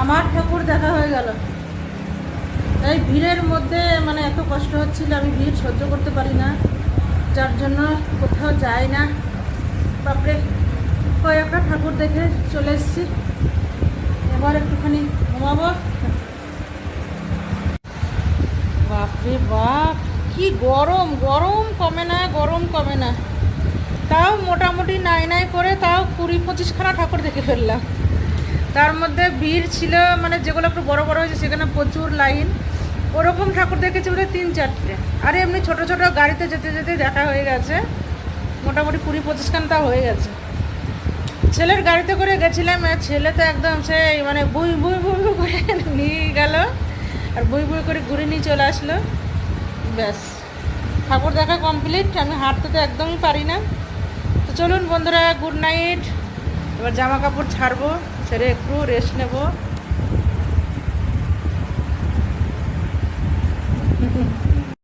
আমার ঠাকুর দেখা হয়ে গেল। এই ভিড়ের মধ্যে মানে এত কষ্ট হচ্ছিল, আমি ভিড় সহ্য করতে পারি না, যার জন্য কোথাও যাই না। তারপরে কয়েকটা ঠাকুর দেখে চলে এসেছি, এবার একটুখানি ঘুমাবো। বাপরে বাপ, কি গরম, গরম কমে না, গরম কমে না। তাও মোটামুটি নাই নাই করে তাও 20-25খানা ঠাকুর দেখে ফেললাম। তার মধ্যে ভিড় ছিল, মানে যেগুলো একটু বড় বড় হয়েছে সেখানে প্রচুর লাইন। ওরকম ঠাকুর দেখেছি বলে 3-4টে। আর এমনি ছোট ছোট গাড়িতে যেতে যেতে দেখা হয়ে গেছে, মোটামুটি 20-25খানা তা হয়ে গেছে। ছেলের গাড়িতে করে গেছিলাম, ছেলে তো একদম সেই মানে বুই বুই বুই বুই করে নিয়ে গেল, আর বুই বুই করে ঘুরে নিয়ে চলে আসলো। ব্যাস, ঠাকুর দেখা কমপ্লিট। আমি হাঁটতে তো একদমই পারি না। তো চলুন বন্ধুরা, গুড নাইট। এবার জামা কাপড় ছাড়বো, ছেড়ে একটু রেস্ট নেব।